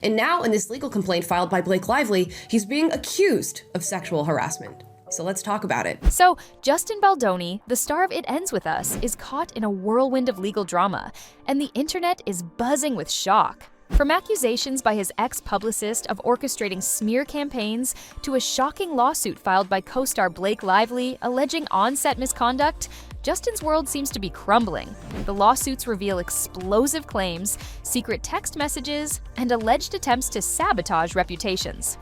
And now in this legal complaint filed by Blake Lively, he's being accused of sexual harassment. So let's talk about it. So, Justin Baldoni, the star of It Ends With Us, is caught in a whirlwind of legal drama, and the internet is buzzing with shock. From accusations by his ex-publicist of orchestrating smear campaigns to a shocking lawsuit filed by co-star Blake Lively alleging on-set misconduct, Justin's world seems to be crumbling. The lawsuits reveal explosive claims, secret text messages, and alleged attempts to sabotage reputations.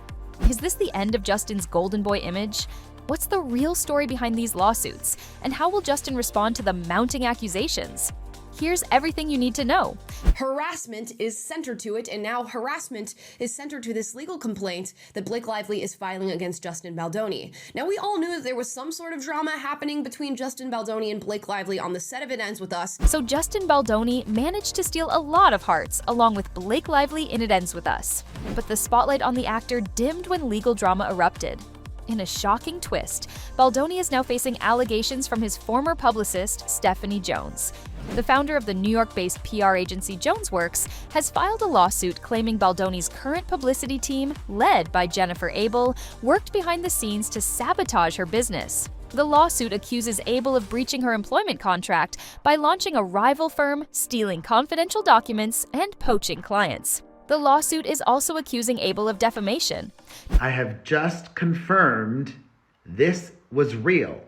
Is this the end of Justin's golden boy image? What's the real story behind these lawsuits, and how will Justin respond to the mounting accusations? Here's everything you need to know. Harassment is centered to it, and now harassment is centered to this legal complaint that Blake Lively is filing against Justin Baldoni. Now, we all knew that there was some sort of drama happening between Justin Baldoni and Blake Lively on the set of It Ends With Us. So Justin Baldoni managed to steal a lot of hearts along with Blake Lively in It Ends With Us. But the spotlight on the actor dimmed when legal drama erupted. In a shocking twist, Baldoni is now facing allegations from his former publicist, Stephanie Jones. The founder of the New York-based PR agency Jonesworks has filed a lawsuit claiming Baldoni's current publicity team, led by Jennifer Abel, worked behind the scenes to sabotage her business. The lawsuit accuses Abel of breaching her employment contract by launching a rival firm, stealing confidential documents, and poaching clients. The lawsuit is also accusing Abel of defamation. I have just confirmed this was real.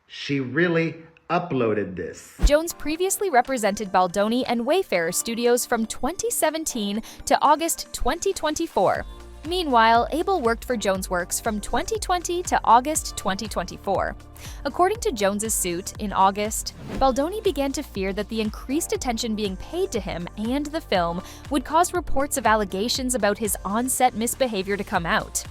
She really uploaded this. Jones previously represented Baldoni and Wayfarer Studios from 2017 to August 2024. Meanwhile, Abel worked for Jonesworks from 2020 to August 2024. According to Jones's suit, in August, Baldoni began to fear that the increased attention being paid to him and the film would cause reports of allegations about his on-set misbehavior to come out.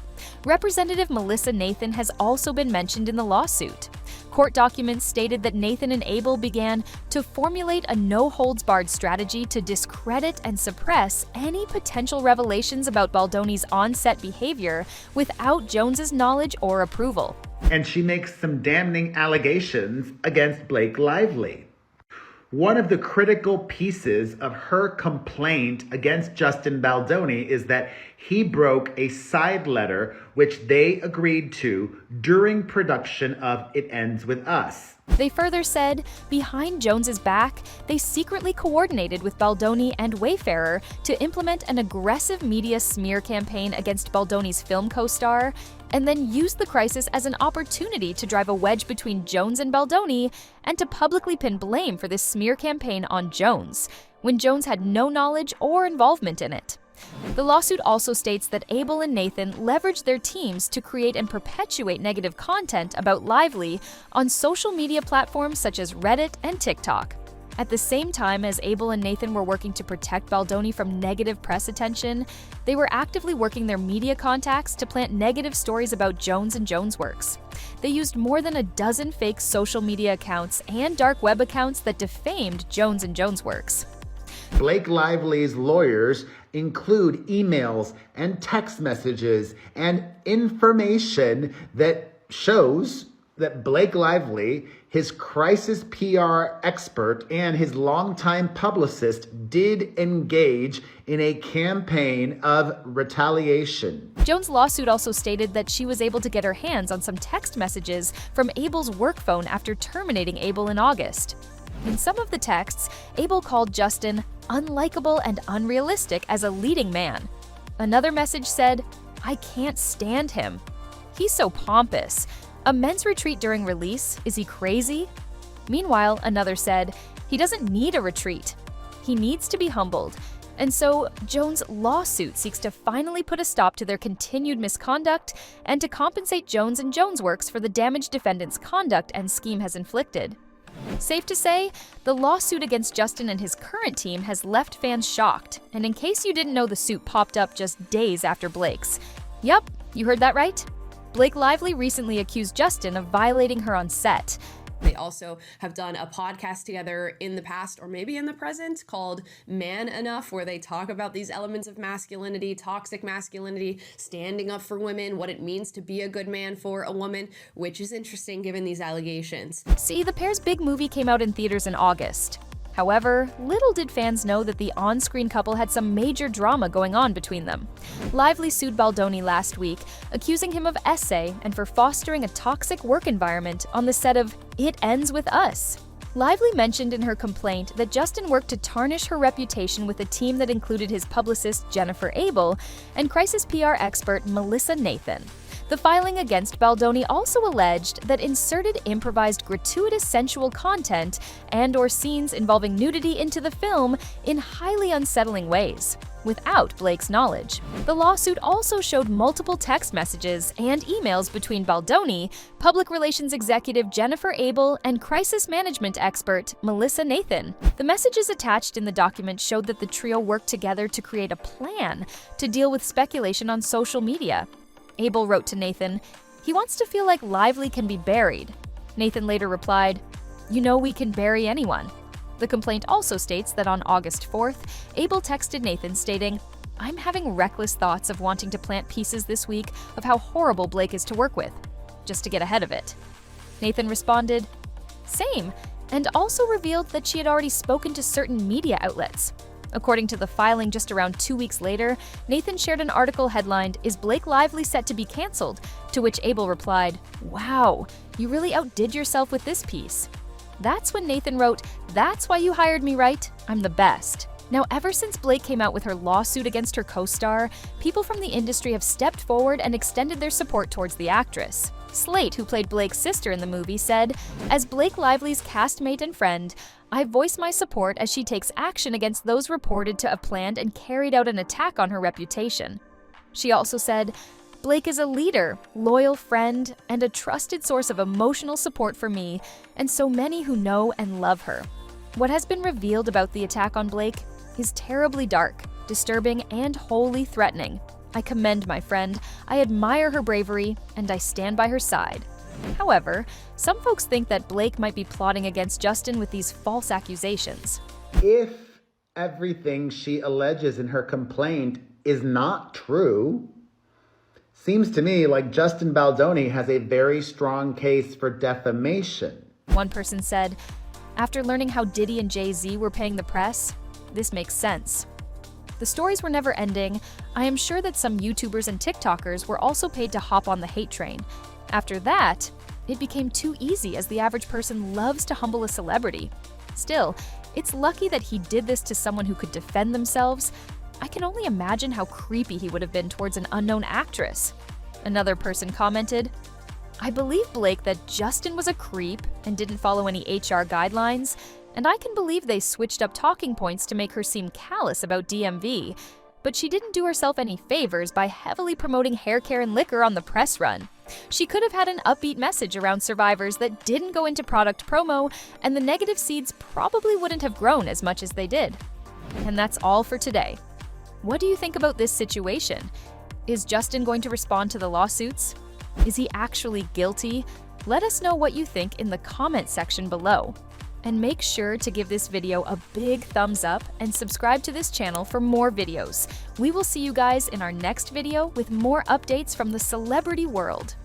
Representative Melissa Nathan has also been mentioned in the lawsuit. Court documents stated that Nathan and Abel began to formulate a no-holds-barred strategy to discredit and suppress any potential revelations about Baldoni's on-set behavior without Jones's knowledge or approval. And she makes some damning allegations against Blake Lively. One of the critical pieces of her complaint against Justin Baldoni is that he broke a side letter which they agreed to during production of It Ends With Us. They further said, behind Jones's back, they secretly coordinated with Baldoni and Wayfarer to implement an aggressive media smear campaign against Baldoni's film co-star, and then used the crisis as an opportunity to drive a wedge between Jones and Baldoni and to publicly pin blame for this smear campaign on Jones, when Jones had no knowledge or involvement in it. The lawsuit also states that Abel and Nathan leveraged their teams to create and perpetuate negative content about Lively on social media platforms such as Reddit and TikTok. At the same time as Abel and Nathan were working to protect Baldoni from negative press attention, they were actively working their media contacts to plant negative stories about Jones and Jonesworks. They used more than a dozen fake social media accounts and dark web accounts that defamed Jones and Jonesworks. Blake Lively's lawyers include emails and text messages and information that shows that Blake Lively, his crisis PR expert, and his longtime publicist did engage in a campaign of retaliation. Jones' lawsuit also stated that she was able to get her hands on some text messages from Abel's work phone after terminating Abel in August. In some of the texts, Abel called Justin unlikable and unrealistic as a leading man. Another message said, "I can't stand him. He's so pompous. A men's retreat during release? Is he crazy?" Meanwhile, another said, "He doesn't need a retreat. He needs to be humbled." And so, Jones' lawsuit seeks to finally put a stop to their continued misconduct and to compensate Jones and Jonesworks for the damage defendants' conduct and scheme has inflicted. Safe to say, the lawsuit against Justin and his current team has left fans shocked, and in case you didn't know, the suit popped up just days after Blake's. Yup, you heard that right. Blake Lively recently accused Justin of violating her on set. They also have done a podcast together in the past, or maybe in the present, called Man Enough, where they talk about these elements of masculinity, toxic masculinity, standing up for women, what it means to be a good man for a woman, which is interesting given these allegations. See, the pair's big movie came out in theaters in August. However, little did fans know that the on-screen couple had some major drama going on between them. Lively sued Baldoni last week, accusing him of essay and for fostering a toxic work environment on the set of It Ends With Us. Lively mentioned in her complaint that Justin worked to tarnish her reputation with a team that included his publicist Jennifer Abel and crisis PR expert Melissa Nathan. The filing against Baldoni also alleged that inserted improvised gratuitous sensual content and/or scenes involving nudity into the film in highly unsettling ways, without Blake's knowledge. The lawsuit also showed multiple text messages and emails between Baldoni, public relations executive Jennifer Abel, and crisis management expert Melissa Nathan. The messages attached in the document showed that the trio worked together to create a plan to deal with speculation on social media. Abel wrote to Nathan, "He wants to feel like Lively can be buried." Nathan later replied, "You know we can bury anyone." The complaint also states that on August 4th, Abel texted Nathan stating, "I'm having reckless thoughts of wanting to plant pieces this week of how horrible Blake is to work with, just to get ahead of it." Nathan responded, "Same," and also revealed that she had already spoken to certain media outlets. According to the filing just around 2 weeks later, Nathan shared an article headlined, "Is Blake Lively set to be cancelled?" To which Abel replied, "Wow, you really outdid yourself with this piece." That's when Nathan wrote, "That's why you hired me, right? I'm the best." Now, ever since Blake came out with her lawsuit against her co-star, people from the industry have stepped forward and extended their support towards the actress. Slate, who played Blake's sister in the movie, said, "As Blake Lively's castmate and friend, I voice my support as she takes action against those reported to have planned and carried out an attack on her reputation." She also said, "Blake is a leader, loyal friend, and a trusted source of emotional support for me and so many who know and love her. What has been revealed about the attack on Blake is terribly dark, disturbing, and wholly threatening. I commend my friend, I admire her bravery, and I stand by her side." However, some folks think that Blake might be plotting against Justin with these false accusations. If everything she alleges in her complaint is not true, seems to me like Justin Baldoni has a very strong case for defamation. One person said, "After learning how Diddy and Jay-Z were paying the press, this makes sense. The stories were never ending. I am sure that some YouTubers and TikTokers were also paid to hop on the hate train. After that, it became too easy as the average person loves to humble a celebrity. Still, it's lucky that he did this to someone who could defend themselves. I can only imagine how creepy he would have been towards an unknown actress." Another person commented, "I believe Blake that Justin was a creep and didn't follow any HR guidelines, and I can believe they switched up talking points to make her seem callous about DMV, but she didn't do herself any favors by heavily promoting hair care and liquor on the press run. She could have had an upbeat message around survivors that didn't go into product promo, and the negative seeds probably wouldn't have grown as much as they did." And that's all for today. What do you think about this situation? Is Justin going to respond to the lawsuits? Is he actually guilty? Let us know what you think in the comment section below. And make sure to give this video a big thumbs up and subscribe to this channel for more videos. We will see you guys in our next video with more updates from the celebrity world.